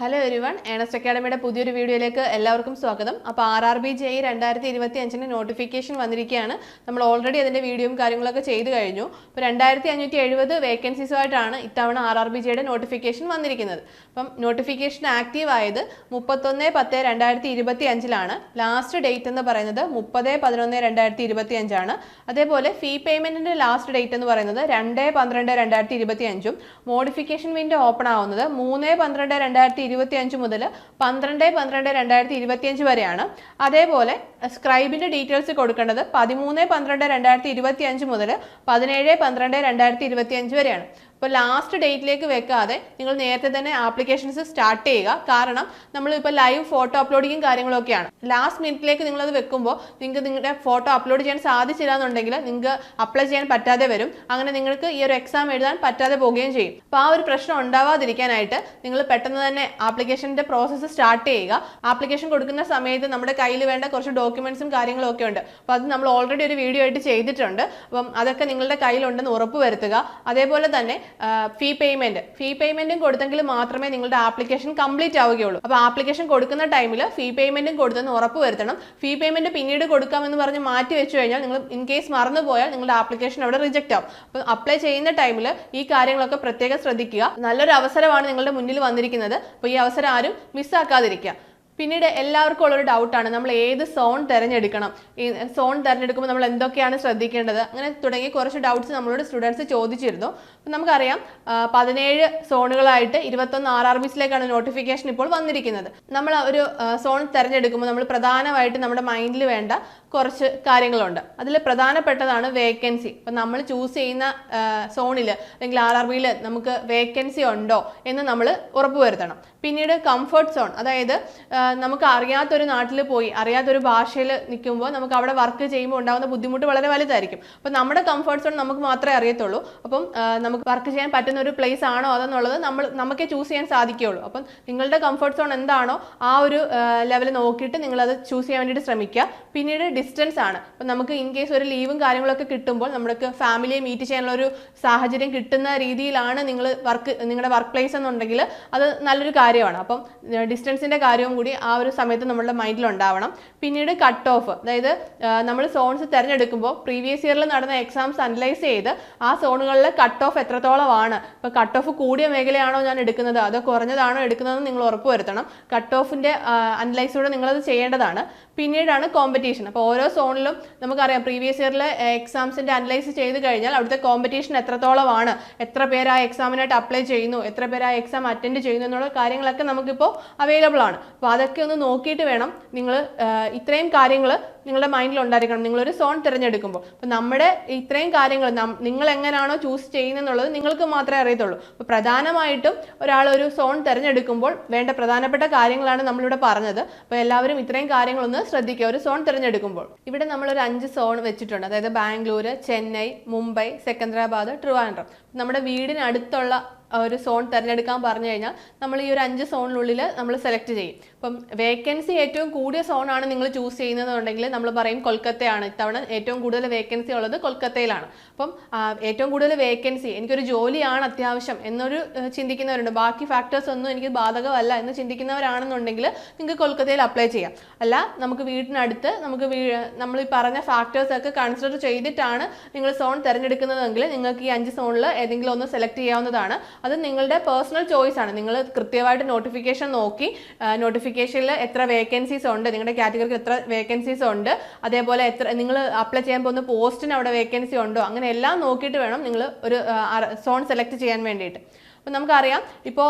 Hello everyone, Ernest അക്കാഡമിയുടെ പുതിയൊരു വീഡിയോയിലേക്ക് എല്ലാവർക്കും സ്വാഗതം. അപ്പോൾ RRBJEE 2025 നോട്ടിഫിക്കേഷൻ വന്നിരിക്കുകയാണ്. നമ്മൾ ഓൾറെഡി അതിൻ്റെ വീഡിയോയും കാര്യങ്ങളൊക്കെ ചെയ്തു കഴിഞ്ഞു. അപ്പോൾ 2570 വേക്കൻസീസുമായിട്ടാണ് ഇത്തവണ RRBJEE നോട്ടിഫിക്കേഷൻ വന്നിരിക്കുന്നത്. അപ്പം നോട്ടിഫിക്കേഷൻ ആക്റ്റീവ് ആയത് 31/10/2025 ലാസ്റ്റ് ഡേറ്റ് എന്ന് പറയുന്നത് 30/11/2025 അതേപോലെ ഫീ പേയ്മെൻറ്റിൻ്റെ ലാസ്റ്റ് ഡേറ്റ് എന്ന് പറയുന്നത് 2/12/2025 മോഡിഫിക്കേഷൻ വിൻഡോ ഓപ്പൺ ആവുന്നത് 3/12/2025 മുതൽ 12/12/2025 വരെയാണ്. അതേപോലെ സ്ക്രൈബിന്റെ ഡീറ്റെയിൽസ് കൊടുക്കേണ്ടത് 13/12/2025 മുതൽ 17/12/2025 വരെയാണ്. അപ്പോൾ ലാസ്റ്റ് ഡേറ്റിലേക്ക് വെക്കാതെ നിങ്ങൾ നേരത്തെ തന്നെ ആപ്ലിക്കേഷൻസ് സ്റ്റാർട്ട് ചെയ്യുക. കാരണം നമ്മളിപ്പോൾ ലൈവ് ഫോട്ടോ അപ്ലോഡിങ്ങും കാര്യങ്ങളൊക്കെയാണ്. ലാസ്റ്റ് മിനിറ്റിലേക്ക് നിങ്ങളത് വെക്കുമ്പോൾ നിങ്ങൾക്ക് നിങ്ങളുടെ ഫോട്ടോ അപ്ലോഡ് ചെയ്യാൻ സാധിച്ചില്ല എന്നുണ്ടെങ്കിൽ നിങ്ങൾക്ക് അപ്ലൈ ചെയ്യാൻ പറ്റാതെ വരും. അങ്ങനെ നിങ്ങൾക്ക് ഈ ഒരു എക്സാം എഴുതാൻ പറ്റാതെ പോവുകയും ചെയ്യും. അപ്പോൾ ആ ഒരു പ്രശ്നം ഉണ്ടാവാതിരിക്കാനായിട്ട് നിങ്ങൾ പെട്ടെന്ന് തന്നെ ആപ്ലിക്കേഷൻ്റെ പ്രോസസ്സ് സ്റ്റാർട്ട് ചെയ്യുക. ആപ്ലിക്കേഷൻ കൊടുക്കുന്ന സമയത്ത് നമ്മുടെ കയ്യിൽ വേണ്ട കുറച്ച് ഡോക്യുമെന്റ്സും കാര്യങ്ങളും ഒക്കെ ഉണ്ട്. അപ്പോൾ അത് നമ്മൾ ഓൾറെഡി ഒരു വീഡിയോ ആയിട്ട് ചെയ്തിട്ടുണ്ട്. അപ്പം അതൊക്കെ നിങ്ങളുടെ കയ്യിലുണ്ടെന്ന് ഉറപ്പ് വരുത്തുക. അതേപോലെ തന്നെ ഫീ പേയ്മെന്റും കൊടുത്തെങ്കിൽ മാത്രമേ നിങ്ങളുടെ ആപ്ലിക്കേഷൻ കംപ്ലീറ്റ് ആവുകയുള്ളൂ. അപ്പോൾ ആപ്ലിക്കേഷൻ കൊടുക്കുന്ന ടൈമിൽ ഫീ പേയ്മെന്റും കൊടുത്തെന്ന് ഉറപ്പ് വരുത്തണം. ഫീ പേയ്മെന്റ് പിന്നീട് കൊടുക്കാമെന്ന് പറഞ്ഞ് മാറ്റി വെച്ചു കഴിഞ്ഞാൽ നിങ്ങൾ ഇൻ കേസ് മറന്നുപോയാൽ നിങ്ങളുടെ ആപ്ലിക്കേഷൻ അവിടെ റിജക്റ്റ് ആവും. അപ്പോൾ അപ്ലൈ ചെയ്യുന്ന ടൈമിൽ ഈ കാര്യങ്ങളൊക്കെ പ്രത്യേകം ശ്രദ്ധിക്കുക. നല്ലൊരു അവസരമാണ് നിങ്ങളുടെ മുന്നിൽ വന്നിരിക്കുന്നത്. അപ്പോൾ ഈ അവസരം ആരും മിസ്സാക്കാതിരിക്കുക. പിന്നീട് എല്ലാവർക്കും ഉള്ളൊരു ഡൗട്ടാണ്, നമ്മൾ ഏത് സോൺ തിരഞ്ഞെടുക്കണം, ഈ സോൺ തിരഞ്ഞെടുക്കുമ്പോൾ നമ്മൾ എന്തൊക്കെയാണ് ശ്രദ്ധിക്കേണ്ടത്, അങ്ങനെ തുടങ്ങി കുറച്ച് ഡൗട്ട്സ് നമ്മളോട് സ്റ്റുഡൻസ് ചോദിച്ചിരുന്നു. അപ്പം നമുക്കറിയാം 17 സോണുകളായിട്ട് 21 RRBസിലേക്കാണ് നോട്ടിഫിക്കേഷൻ ഇപ്പോൾ വന്നിരിക്കുന്നത്. നമ്മൾ ഒരു സോൺ തിരഞ്ഞെടുക്കുമ്പോൾ നമ്മൾ പ്രധാനമായിട്ട് നമ്മുടെ മൈൻഡിൽ വേണ്ട കുറച്ച് കാര്യങ്ങളുണ്ട്. അതിൽ പ്രധാനപ്പെട്ടതാണ് വേക്കൻസി. അപ്പം നമ്മൾ ചൂസ് ചെയ്യുന്ന സോണിൽ അല്ലെങ്കിൽ RRBയിൽ നമുക്ക് വേക്കൻസി ഉണ്ടോ എന്ന് നമ്മൾ ഉറപ്പുവരുത്തണം. പിന്നീട് കംഫർട്ട് സോൺ, അതായത് നമുക്ക് അറിയാത്തൊരു നാട്ടിൽ പോയി അറിയാത്തൊരു ഭാഷയിൽ നിൽക്കുമ്പോൾ നമുക്ക് അവിടെ വർക്ക് ചെയ്യുമ്പോൾ ഉണ്ടാകുന്ന ബുദ്ധിമുട്ട് വളരെ വലുതായിരിക്കും. അപ്പം നമ്മുടെ കംഫർട്ട് സോൺ നമുക്ക് മാത്രമേ അറിയത്തുള്ളൂ. അപ്പം നമുക്ക് വർക്ക് ചെയ്യാൻ പറ്റുന്ന ഒരു പ്ലേസ് ആണോ അതെന്നുള്ളത് നമുക്കേ ചൂസ് ചെയ്യാൻ സാധിക്കുകയുള്ളൂ. അപ്പം നിങ്ങളുടെ കംഫർട്ട് സോൺ എന്താണോ ആ ഒരു ലെവൽ നോക്കിയിട്ട് നിങ്ങളത് ചൂസ് ചെയ്യാൻ വേണ്ടിയിട്ട് ശ്രമിക്കുക. പിന്നീട് ഡിസ്റ്റൻസ് ആണ്. അപ്പം നമുക്ക് ഇൻ കേസ് ഒരു ലീവും കാര്യങ്ങളൊക്കെ കിട്ടുമ്പോൾ നമുക്ക് ഫാമിലിയെ മീറ്റ് ചെയ്യാനുള്ള ഒരു സാഹചര്യം കിട്ടുന്ന രീതിയിലാണ് നിങ്ങളുടെ വർക്ക് പ്ലേസ് എന്നുണ്ടെങ്കിൽ അത് നല്ലൊരു കാര്യമാണ്. അപ്പം ഡിസ്റ്റൻസിൻ്റെ കാര്യവും കൂടി ആ ഒരു സമയത്ത് നമ്മളുടെ മൈൻഡിൽ ഉണ്ടാവണം. പിന്നീട് കട്ട് ഓഫ്, അതായത് നമ്മൾ സോൺസ് തിരഞ്ഞെടുക്കുമ്പോൾ പ്രീവിയസ് ഇയറിൽ നടന്ന എക്സാംസ് അനലൈസ് ചെയ്ത് ആ സോണുകളിലെ കട്ട് ഓഫ് എത്രത്തോളമാണ്, ഇപ്പോൾ കട്ട് ഓഫ് കൂടിയ മേഖലയാണോ ഞാൻ എടുക്കുന്നത് അതോ കുറഞ്ഞതാണോ എടുക്കുന്നതെന്ന് നിങ്ങൾ ഉറപ്പ് വരുത്തണം. കട്ട് ഓഫിൻ്റെ അനലൈസിലൂടെ നിങ്ങളത് ചെയ്യേണ്ടതാണ്. പിന്നീടാണ് കോമ്പറ്റീഷൻ. അപ്പോൾ ഓരോ സോണിലും നമുക്കറിയാം പ്രീവിയസ് ഇയറിലെ എക്സാംസിൻ്റെ അനലൈസ് ചെയ്ത് കഴിഞ്ഞാൽ അവിടുത്തെ കോമ്പറ്റീഷൻ എത്രത്തോളമാണ്, എത്ര പേര് ആ എക്സാമിനായിട്ട് അപ്ലൈ ചെയ്യുന്നു, എത്ര പേര് ആ എക്സാം അറ്റൻഡ് ചെയ്യുന്നു എന്നുള്ള കാര്യങ്ങളൊക്കെ നമുക്കിപ്പോൾ അവൈലബിൾ ആണ്. അപ്പോൾ അതൊക്കെ ഒന്ന് നോക്കിയിട്ട് വേണം നിങ്ങൾ ഇത്രയും കാര്യങ്ങൾ നിങ്ങളുടെ മൈൻഡിൽ ഉണ്ടായിരിക്കണം നിങ്ങളൊരു സോൺ തിരഞ്ഞെടുക്കുമ്പോൾ. അപ്പോൾ നമ്മുടെ ഇത്രയും കാര്യങ്ങൾ നിങ്ങൾ എങ്ങനെയാണോ ചൂസ് ചെയ്യുന്നതെന്നുള്ളത് നിങ്ങൾക്ക് മാത്രമേ അറിയത്തുള്ളൂ. അപ്പോൾ പ്രധാനമായിട്ടും ഒരാൾ ഒരു സോൺ തിരഞ്ഞെടുക്കുമ്പോൾ വേണ്ട പ്രധാനപ്പെട്ട കാര്യങ്ങളാണ് നമ്മളിവിടെ പറഞ്ഞത്. അപ്പോൾ എല്ലാവരും ഇത്രയും കാര്യങ്ങളൊന്ന് ശ്രദ്ധിക്കുക ഒരു സോൺ തിരഞ്ഞെടുക്കുമ്പോൾ. ഇവിടെ നമ്മളൊരു 5 സോൺ വെച്ചിട്ടുണ്ട്. അതായത് ബാംഗ്ലൂർ, ചെന്നൈ, മുംബൈ, സെക്കന്ദരാബാദ്, ട്രിവാൻഡ്രം. നമ്മുടെ വീടിനടുത്തുള്ള ഒരു സോൺ തിരഞ്ഞെടുക്കാൻ പറഞ്ഞു കഴിഞ്ഞാൽ നമ്മൾ ഈ ഒരു 5 സോണിനുള്ളിൽ നമ്മൾ സെലക്ട് ചെയ്യും. അപ്പം വേക്കൻസി ഏറ്റവും കൂടിയ സോണാണ് നിങ്ങൾ ചൂസ് ചെയ്യുന്നതെന്നുണ്ടെങ്കിൽ നമ്മൾ പറയും കൊൽക്കത്തയാണ്. ഇത്തവണ ഏറ്റവും കൂടുതൽ വേക്കൻസി ഉള്ളത് കൊൽക്കത്തയിലാണ്. അപ്പം ഏറ്റവും കൂടുതൽ വേക്കൻസി, എനിക്കൊരു ജോലിയാണ് അത്യാവശ്യം എന്നൊരു ചിന്തിക്കുന്നവരുണ്ട്. ബാക്കി ഫാക്ടേഴ്സ് ഒന്നും എനിക്ക് ബാധകമല്ല എന്ന് ചിന്തിക്കുന്നവരാണെന്നുണ്ടെങ്കിൽ നിങ്ങൾക്ക് കൊൽക്കത്തയിൽ അപ്ലൈ ചെയ്യാം. അല്ല, നമുക്ക് വീടിനടുത്ത് നമ്മൾ ഈ പറഞ്ഞ ഫാക്ടേഴ്സൊക്കെ കൺസിഡർ ചെയ്തിട്ടാണ് നിങ്ങൾ സോൺ തിരഞ്ഞെടുക്കുന്നതെങ്കിൽ നിങ്ങൾക്ക് ഈ 5 സോണിൽ ഏതെങ്കിലും ഒന്ന് സെലക്ട് ചെയ്യാവുന്നതാണ്. അത് നിങ്ങളുടെ പേഴ്സണൽ ചോയ്സ് ആണ്. നിങ്ങൾ കൃത്യമായിട്ട് നോട്ടിഫിക്കേഷൻ നോക്കി നോട്ടിഫിക്കേഷനിൽ എത്ര വേക്കൻസീസ് ഉണ്ട്, നിങ്ങളുടെ കാറ്റഗറിക്ക് എത്ര വേക്കൻസീസ് ഉണ്ട്, അതേപോലെ നിങ്ങൾ അപ്ലൈ ചെയ്യാൻ പോകുന്ന പോസ്റ്റിന് അവിടെ വേക്കൻസി ഉണ്ടോ, അങ്ങനെ എല്ലാം നോക്കിയിട്ട് വേണം നിങ്ങൾ ഒരു സോൺ സെലക്ട് ചെയ്യാൻ വേണ്ടിയിട്ട്. അപ്പോൾ നമുക്കറിയാം ഇപ്പോൾ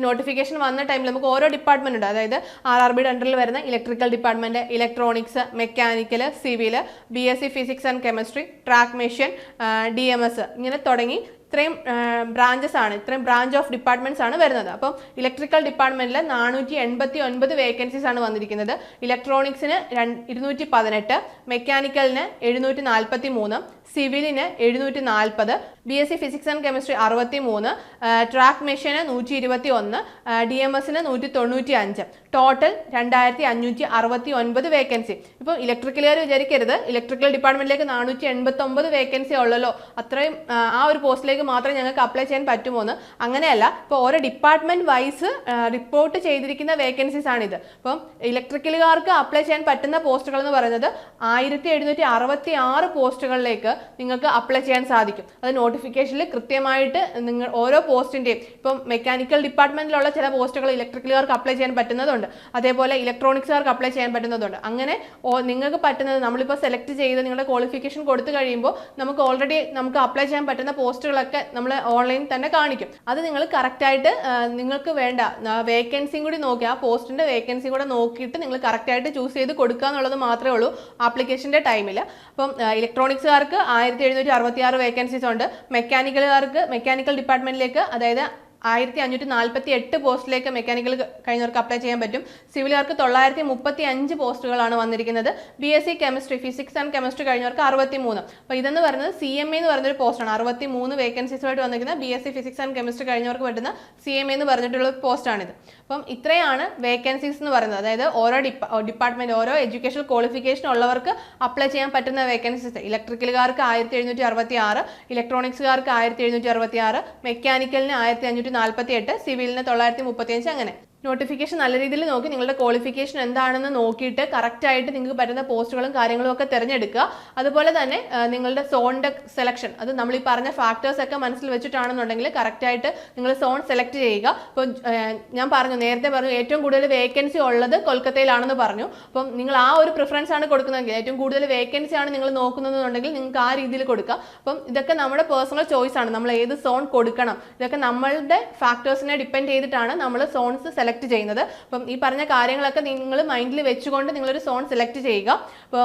നോട്ടിഫിക്കേഷൻ വന്ന ടൈമിൽ നമുക്ക് ഓരോ ഡിപ്പാർട്ട്മെന്റ് ഉണ്ട്. അതായത് RRBയുടെ അണ്ടറിൽ വരുന്ന electrical department, electronics, mechanical, civil, BSc physics and chemistry, track machine, DMS, ഇങ്ങനെ തുടങ്ങി ഇത്രയും ബ്രാഞ്ചസ് ആണ്, ഇത്രയും ബ്രാഞ്ച് ഓഫ് ഡിപ്പാർട്ട്മെന്റ്സ് ആണ് വരുന്നത്. അപ്പം ഇലക്ട്രിക്കൽ ഡിപ്പാർട്ട്മെന്റിൽ 489 വേക്കൻസീസ് ആണ് വന്നിരിക്കുന്നത്. ഇലക്ട്രോണിക്സിന് 218, മെക്കാനിക്കലിന് 743, സിവിലിന് 740, BSc physics and chemistry 63, track machine 121, DMSന് 195. Total 2569 vacancy. ഇപ്പോൾ ഇലക്ട്രിക്കലുകാർ വിചാരിക്കരുത് ഇലക്ട്രിക്കൽ ഡിപ്പാർട്ട്മെന്റിലേക്ക് 489 വേക്കൻസി ഉള്ളല്ലോ, അത്രയും ആ ഒരു പോസ്റ്റിലേക്ക് പോസ്റ്റിലേക്ക് മാത്രമേ ഞങ്ങൾക്ക് അപ്ലൈ ചെയ്യാൻ പറ്റുമോ എന്ന്. അങ്ങനെയല്ല, ഇപ്പോൾ ഓരോ ഡിപ്പാർട്ട്മെന്റ് വൈസ് റിപ്പോർട്ട് ചെയ്തിരിക്കുന്ന വേക്കൻസീസ് ആണിത്. അപ്പം ഇലക്ട്രിക്കലുകാർക്ക് അപ്ലൈ ചെയ്യാൻ പറ്റുന്ന പോസ്റ്റുകൾ എന്ന് പറയുന്നത് 1766 പോസ്റ്റുകളിലേക്ക് നിങ്ങൾക്ക് അപ്ലൈ ചെയ്യാൻ സാധിക്കും. അത് നോട്ടിഫിക്കേഷനിൽ കൃത്യമായിട്ട് നിങ്ങൾ ഓരോ പോസ്റ്റിന്റെയും, ഇപ്പം മെക്കാനിക്കൽ ഡിപ്പാർട്ട്മെന്റിലുള്ള ചില പോസ്റ്റുകൾ ഇലക്ട്രിക്കലുകാർക്ക് അപ്ലൈ ചെയ്യാൻ പറ്റുന്നതുണ്ട്, അതേപോലെ ഇലക്ട്രോണിക്സുകാർക്ക് അപ്ലൈ ചെയ്യാൻ പറ്റുന്നതുണ്ട്. അങ്ങനെ നിങ്ങൾക്ക് പറ്റുന്നത് നമ്മളിപ്പോൾ സെലക്ട് ചെയ്ത് നിങ്ങളുടെ ക്വാളിഫിക്കേഷൻ കൊടുത്തു കഴിയുമ്പോൾ നമുക്ക് അപ്ലൈ ചെയ്യാൻ പറ്റുന്ന പോസ്റ്റുകളൊക്കെ നമ്മൾ ഓൺലൈനിൽ തന്നെ കാണിക്കും. അത് നിങ്ങൾ കറക്റ്റായിട്ട് നിങ്ങൾക്ക് വേണ്ട വേക്കൻസിയും കൂടി നോക്കി, ആ പോസ്റ്റിന്റെ വേക്കൻസി കൂടെ നോക്കിയിട്ട് നിങ്ങൾ കറക്റ്റായിട്ട് ചൂസ് ചെയ്ത് കൊടുക്കുക എന്നുള്ളത് മാത്രമേ ഉള്ളൂ ആപ്ലിക്കേഷന്റെ ടൈമിൽ. അപ്പം ഇലക്ട്രോണിക്സുകാർക്ക് 1766 വേക്കൻസീസ് ഉണ്ട്. മെക്കാനിക്കൽ ഡിപ്പാർട്ട്മെന്റിലേക്ക്, അതായത് 1548 പോസ്റ്റിലേക്ക് മെക്കാനിക്കൽ കഴിഞ്ഞവർക്ക് അപ്ലൈ ചെയ്യാൻ പറ്റും. സിവിലുകാർക്ക് 935 പോസ്റ്റുകളാണ് വന്നിരിക്കുന്നത്. BSc chemistry, physics and chemistry കഴിഞ്ഞവർക്ക് 63. അപ്പോൾ ഇതെന്ന് പറയുന്നത് CMA എന്ന് പറയുന്നൊരു പോസ്റ്റാണ്. 63 വേക്കൻസീസുമായിട്ട് വന്നിരിക്കുന്ന BSc ഫിസിക്സ് ആൻഡ് കെമിസ്ട്രി കഴിഞ്ഞവർക്ക് പറ്റുന്ന CMA എന്ന് പറഞ്ഞിട്ടുള്ള പോസ്റ്റാണിത്. അപ്പം ഇത്രയാണ് വേക്കൻസീസ് എന്ന് പറയുന്നത്. അതായത് ഓരോ ഡിപ്പാർട്ട്മെന്റ്, ഓരോ എഡ്യൂക്കേഷണൽ ക്വാളിഫിക്കേഷൻ ഉള്ളവർക്ക് അപ്ലൈ ചെയ്യാൻ പറ്റുന്ന വേക്കൻസീസ്. ഇലക്ട്രിക്കലുകാർക്ക് 1766, ഇലക്ട്രോണിക്സുകാർക്ക് 1766, മെക്കാനിക്കലിന് 1548, സിവിലിന് 935. അങ്ങനെ നോട്ടിഫിക്കേഷൻ നല്ല രീതിയിൽ നോക്കി നിങ്ങളുടെ ക്വാളിഫിക്കേഷൻ എന്താണെന്ന് നോക്കിയിട്ട് കറക്റ്റായിട്ട് നിങ്ങൾക്ക് പറ്റുന്ന പോസ്റ്റുകളും കാര്യങ്ങളും ഒക്കെ തിരഞ്ഞെടുക്കുക. അതുപോലെ തന്നെ നിങ്ങളുടെ സോണിൻ്റെ സെലക്ഷൻ, അത് നമ്മൾ ഈ പറഞ്ഞ ഫാക്ടേഴ്സ് ഒക്കെ മനസ്സിൽ വെച്ചിട്ടാണെന്നുണ്ടെങ്കിൽ കറക്റ്റായിട്ട് നിങ്ങൾ സോൺ സെലക്ട് ചെയ്യുക. ഇപ്പോൾ ഞാൻ നേരത്തെ പറഞ്ഞു ഏറ്റവും കൂടുതൽ വേക്കൻസി ഉള്ളത് കൊൽക്കത്തയിലാണെന്ന് പറഞ്ഞു. അപ്പം നിങ്ങൾ ആ ഒരു പ്രിഫറൻസ് ആണ് കൊടുക്കുന്നതെങ്കിൽ, ഏറ്റവും കൂടുതൽ വേക്കൻസി ആണ് നിങ്ങൾ നോക്കുന്നതെന്നുണ്ടെങ്കിൽ നിങ്ങൾക്ക് ആ രീതിയിൽ കൊടുക്കുക. അപ്പം ഇതൊക്കെ നമ്മുടെ പേഴ്സണൽ ചോയ്സ് ആണ്, നമ്മൾ ഏത് സോൺ കൊടുക്കണം. ഇതൊക്കെ നമ്മളുടെ ഫാക്ടേഴ്സിനെ ഡിപ്പെൻഡ് ചെയ്തിട്ടാണ് നമ്മൾ സോൺസ് സെലക്ട് ചെയ്യുന്നത്. അപ്പം ഈ പറഞ്ഞ കാര്യങ്ങളൊക്കെ നിങ്ങൾ മൈൻഡിൽ വെച്ചുകൊണ്ട് നിങ്ങളൊരു സോൺ സെലക്ട് ചെയ്യുക. അപ്പോൾ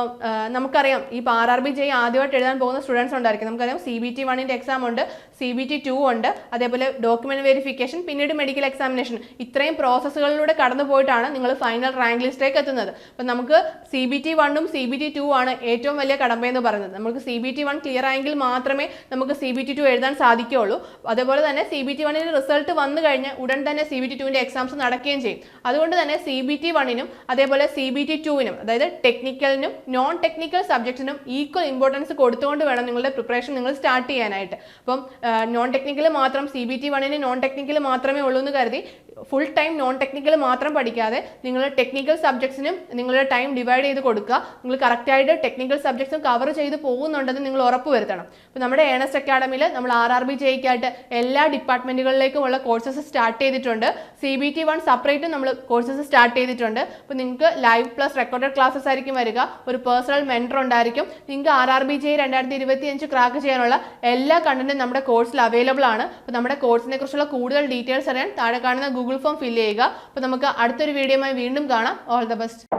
നമുക്കറിയാം ഈ RRB JEE ആദ്യമായിട്ട് എഴുതാൻ പോകുന്ന സ്റ്റുഡൻസ് ഉണ്ടായിരിക്കും. നമുക്കറിയാം CBT 1 എക്സാം ഉണ്ട്, CBT 2 ഉണ്ട്, അതേപോലെ ഡോക്യുമെന്റ് വെരിഫിക്കേഷൻ, പിന്നീട് മെഡിക്കൽ എക്സാമിനേഷൻ. ഇത്രയും പ്രോസസ്സുകളിലൂടെ കടന്നു പോയിട്ടാണ് നിങ്ങൾ ഫൈനൽ റാങ്ക് ലിസ്റ്റിലേക്ക് എത്തുന്നത്. അപ്പം നമുക്ക് CBT 1 CBT 2 ആണ് ഏറ്റവും വലിയ കടമ്പയെന്ന് പറയുന്നത്. നമുക്ക് CBT 1 ക്ലിയർ ആയെങ്കിൽ മാത്രമേ നമുക്ക് CBT 2 എഴുതാൻ സാധിക്കുകയുള്ളൂ. അതേപോലെ തന്നെ CBT 1 റിസൾട്ട് വന്നു കഴിഞ്ഞാൽ ഉടൻ തന്നെ CBT 2 എക്സാംസ് നടക്കുകയും ചെയ്യും. അതുകൊണ്ട് തന്നെ CBT 1 അതേപോലെ CBT 2 അതായത് ടെക്നിക്കലിനും നോൺ ടെക്നിക്കൽ സബ്ജക്ട്സിനും ഈക്വൽ ഇമ്പോർട്ടൻസ് കൊടുത്തുകൊണ്ട് വേണം നിങ്ങളുടെ പ്രിപ്പറേഷൻ നിങ്ങൾ സ്റ്റാർട്ട് ചെയ്യാനായിട്ട്. അപ്പം നോൺ ടെക്നിക്കൽ മാത്രം CBT 1 നോൺ ടെക്നിക്കൽ മാത്രമേ ഉള്ളൂ എന്ന് കരുതി ഫുൾ ടൈം നോൺ ടെക്നിക്കൽ മാത്രം പഠിക്കാതെ നിങ്ങൾ ടെക്നിക്കൽ സബ്ജക്ട്സിനും നിങ്ങളുടെ ടൈം ഡിവൈഡ് ചെയ്ത് കൊടുക്കുക. നിങ്ങൾ കറക്റ്റായിട്ട് ടെക്നിക്കൽ സബ്ജക്ട്സും കവർ ചെയ്ത് പോകുന്നുണ്ടെന്ന് നിങ്ങൾ ഉറപ്പ് വരുത്തണം. അപ്പോൾ നമ്മുടെ ഏണസ്റ്റ് അക്കാഡമിയിൽ നമ്മൾ RRB JEE എല്ലാ ഡിപ്പാർട്ട്മെന്റുകളിലേക്കുമുള്ള കോഴ്സസ് സ്റ്റാർട്ട് ചെയ്തിട്ടുണ്ട്. CBT 1 സെപ്പറേറ്റും നമ്മൾ കോഴ്സസ് സ്റ്റാർട്ട് ചെയ്തിട്ടുണ്ട്. അപ്പോൾ നിങ്ങൾക്ക് ലൈവ് പ്ലസ് റെക്കോർഡഡ് ക്ലാസ്സസ് ആയിരിക്കും വരിക. ഒരു പേഴ്സണൽ മെൻറ്റർ ഉണ്ടായിരിക്കും. നിങ്ങൾക്ക് RRB JEE 2025 ക്രാക്ക് ചെയ്യാനുള്ള എല്ലാ കണ്ടന്റും നമ്മുടെ കോഴ്സിൽ അവൈലബിൾ ആണ്. അപ്പോൾ നമ്മുടെ കോഴ്സിനെ കുറിച്ചുള്ള കൂടുതൽ ഡീറ്റെയിൽസ് അറിയാൻ താഴെ കാണുന്ന Google ഫോം ഫില്ല് ചെയ്യുക. അപ്പോൾ നമുക്ക് അടുത്തൊരു വീഡിയോയുമായി വീണ്ടും കാണാം. All the best.